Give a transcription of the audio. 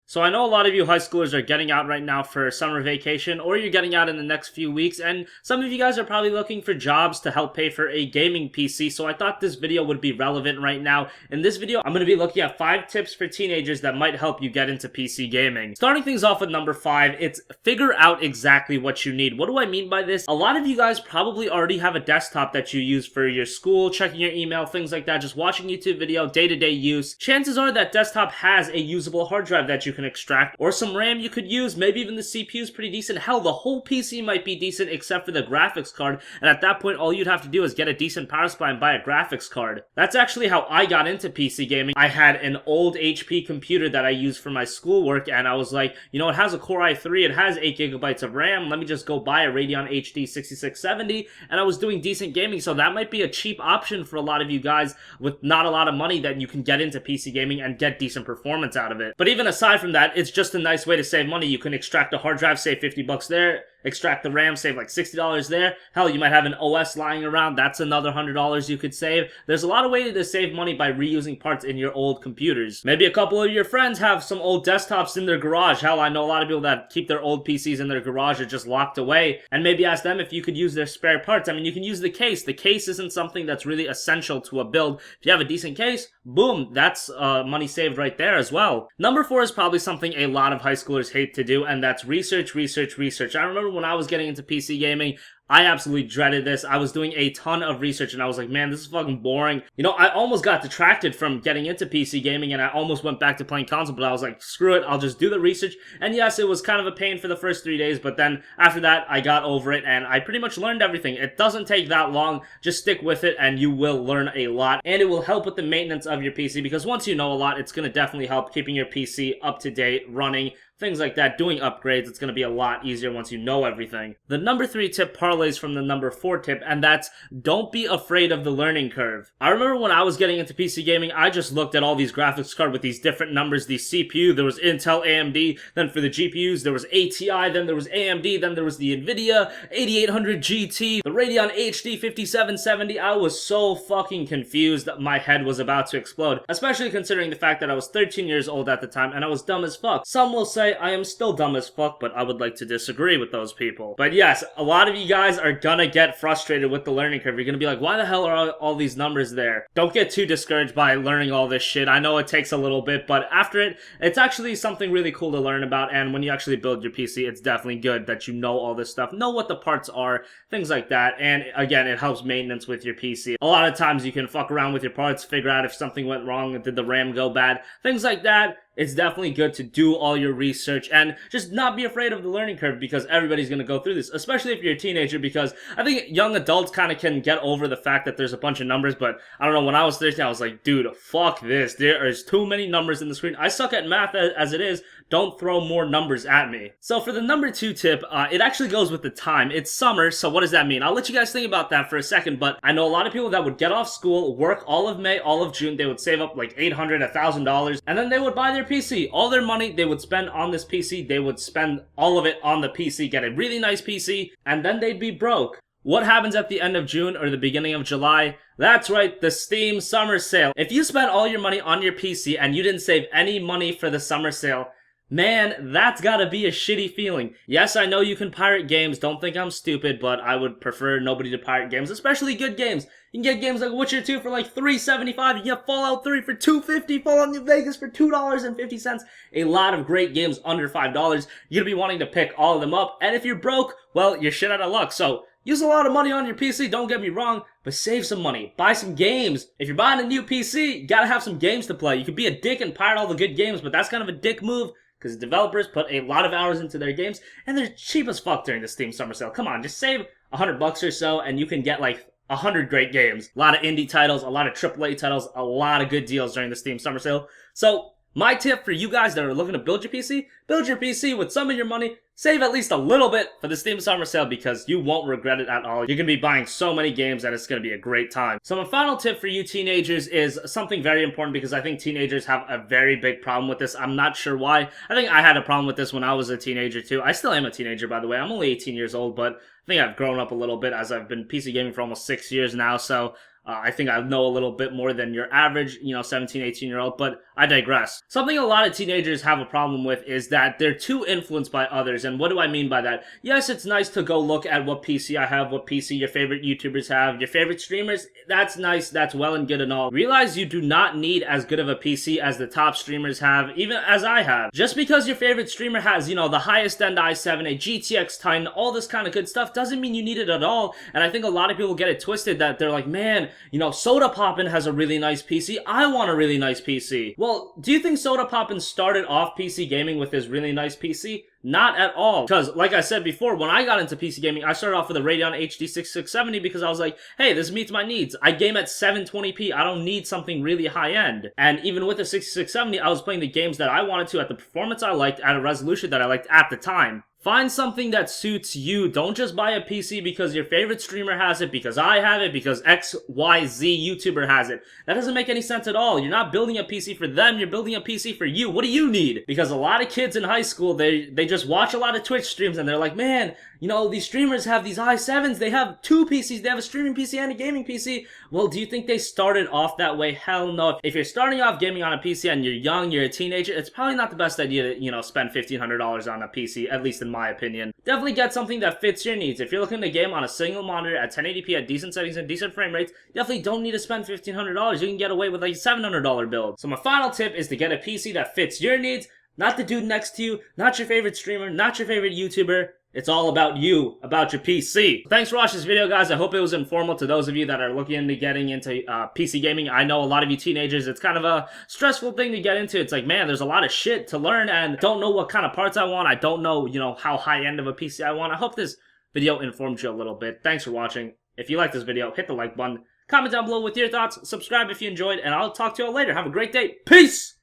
So I know a lot of you high schoolers are getting out right now for summer vacation, or you're getting out in the next few weeks, and some of you guys are probably looking for jobs to help pay for a gaming PC, so I thought this video would be relevant right now. In this video, I'm going to be looking at 5 tips for teenagers that might help you get into PC gaming. Starting things off with number 5, it's figure out exactly what you need. What do I mean by this? A lot of you guys probably already have a desktop that you use for your school, checking your email, things like that, just watching YouTube video, day-to-day use. Chances are that desktop has a usable hard drive that you can extract, or some RAM you could use, maybe even the CPU is pretty decent. Hell, the whole PC might be decent except for the graphics card, and at that point all you'd have to do is get a decent power supply and buy a graphics card. That's actually how I got into PC gaming. I had an old HP computer that I used for my schoolwork, and I was like, you know, it has a Core i3, it has 8GB of RAM, let me just go buy a Radeon HD 6670, and I was doing decent gaming, so that might be a cheap option for a lot of you guys with not a lot of money that you can get into PC gaming and get decent performance out of it. But even aside from that, it's just a nice way to save money. You can extract a hard drive, save 50 bucks there, extract the RAM, save like $60 there. Hell, you might have an OS lying around, that's another $100 you could save. There's a lot of ways to save money by reusing parts in your old computers. Maybe a couple of your friends have some old desktops in their garage. Hell, I know a lot of people that keep their old PCs in their garage or just locked away, and maybe ask them if you could use their spare parts. I mean, you can use the case. The case isn't something that's really essential to a build. If you have a decent case, boom, that's money saved right there as well. Number 4 is probably something a lot of high schoolers hate to do, and that's research. I remember when I was getting into PC gaming, I absolutely dreaded this. I was doing a ton of research and I was like, man, this is fucking boring. You know, I almost got detracted from getting into PC gaming and I almost went back to playing console, but I was like, screw it, I'll just do the research. And yes, it was kind of a pain for the first 3 days, but then after that, I got over it and I pretty much learned everything. It doesn't take that long. Just stick with it and you will learn a lot. And it will help with the maintenance of your PC because once you know a lot, it's going to definitely help keeping your PC up to date, running, things like that, doing upgrades. It's going to be a lot easier once you know everything. The number 3 tip parlays from the number 4 tip, and that's don't be afraid of the learning curve. I remember when I was getting into PC gaming, I just looked at all these graphics cards with these different numbers, the CPU, there was Intel, AMD, then for the GPUs, there was ATI, then there was AMD, then there was the NVIDIA 8800 GT, the Radeon HD 5770. I was so fucking confused that my head was about to explode, especially considering the fact that I was 13 years old at the time and I was dumb as fuck. Some will say I am still dumb as fuck, but I would like to disagree with those people. But yes, a lot of you guys are gonna get frustrated with the learning curve. You're gonna be like, why the hell are all these numbers there? Don't get too discouraged by learning all this shit. I know it takes a little bit, but after it, it's actually something really cool to learn about, and when you actually build your PC, it's definitely good that you know all this stuff, know what the parts are, things like that, and again, it helps maintenance with your PC. A lot of times you can fuck around with your parts, figure out if something went wrong, did the RAM go bad, things like that. It's definitely good to do all your research and just not be afraid of the learning curve because everybody's going to go through this, especially if you're a teenager, because I think young adults kind of can get over the fact that there's a bunch of numbers, but I don't know, when I was 13, I was like, dude, fuck this. There is too many numbers in the screen. I suck at math as it is. Don't throw more numbers at me. So for the number 2 tip, it actually goes with the time. It's summer, so what does that mean? I'll let you guys think about that for a second, but I know a lot of people that would get off school, work all of May, all of June, they would save up like $800, $1,000, and then they would buy their PC. All their money they would spend on this PC, they would spend all of it on the PC, get a really nice PC, and then they'd be broke. What happens at the end of June or the beginning of July? That's right, the Steam summer sale. If you spent all your money on your PC and you didn't save any money for the summer sale, man, that's gotta be a shitty feeling. Yes, I know you can pirate games, don't think I'm stupid, but I would prefer nobody to pirate games, especially good games. You can get games like Witcher 2 for like $3.75, you can get Fallout 3 for $2.50, Fallout New Vegas for $2.50, a lot of great games under $5. You're gonna be wanting to pick all of them up, and if you're broke, well, you're shit out of luck, so use a lot of money on your PC, don't get me wrong, but save some money. Buy some games. If you're buying a new PC, you gotta have some games to play. You could be a dick and pirate all the good games, but that's kind of a dick move, because developers put a lot of hours into their games, and they're cheap as fuck during the Steam summer sale. Come on, just save $100 or so, and you can get like 100 great games. A lot of indie titles, a lot of AAA titles, a lot of good deals during the Steam summer sale. So, my tip for you guys that are looking to build your PC with some of your money, save at least a little bit for the Steam summer sale because you won't regret it at all. You're going to be buying so many games that it's going to be a great time. So my final tip for you teenagers is something very important because I think teenagers have a very big problem with this. I'm not sure why. I think I had a problem with this when I was a teenager too. I still am a teenager, by the way. I'm only 18 years old, but I think I've grown up a little bit as I've been PC gaming for almost 6 years now, so I think I know a little bit more than your average, 17, 18-year-old, but I digress. Something a lot of teenagers have a problem with is that they're too influenced by others, and what do I mean by that? Yes, it's nice to go look at what PC I have, what PC your favorite YouTubers have, your favorite streamers. That's nice, that's well and good and all. Realize you do not need as good of a PC as the top streamers have, even as I have. Just because your favorite streamer has, the highest end i7, a GTX Titan, all this kind of good stuff, doesn't mean you need it at all. And I think a lot of people get it twisted that they're like, man, Sodapoppin has a really nice PC. I want a really nice PC. Well, do you think Sodapoppin started off PC gaming with his really nice PC? Not at all. Because, like I said before, when I got into PC gaming, I started off with a Radeon HD 6670 because I was like, hey, this meets my needs. I game at 720p. I don't need something really high-end. And even with the 6670, I was playing the games that I wanted to at the performance I liked, at a resolution that I liked at the time. Find something that suits you. Don't just buy a PC because your favorite streamer has it, because I have it, because XYZ YouTuber has it. That doesn't make any sense at all. You're not building a PC for them, you're building a PC for you. What do you need? Because a lot of kids in high school, they just watch a lot of Twitch streams and they're like, man, these streamers have these i7s, they have two PCs, they have a streaming PC and a gaming PC. Well, do you think they started off that way? Hell no. If you're starting off gaming on a PC and you're young, you're a teenager, it's probably not the best idea to, spend $1,500 on a PC, at least in my opinion. Definitely get something that fits your needs. If you're looking to game on a single monitor at 1080p at decent settings and decent frame rates, definitely don't need to spend $1,500. You can get away with like a $700 build. So my final tip is to get a PC that fits your needs, not the dude next to you, not your favorite streamer, not your favorite YouTuber. It's all about you, about your PC. Thanks for watching this video, guys. I hope it was informative to those of you that are looking into getting into PC gaming. I know a lot of you teenagers, it's kind of a stressful thing to get into. It's like, man, there's a lot of shit to learn and don't know what kind of parts I want. I don't know, how high-end of a PC I want. I hope this video informed you a little bit. Thanks for watching. If you like this video, hit the like button. Comment down below with your thoughts. Subscribe if you enjoyed, and I'll talk to you all later. Have a great day. Peace!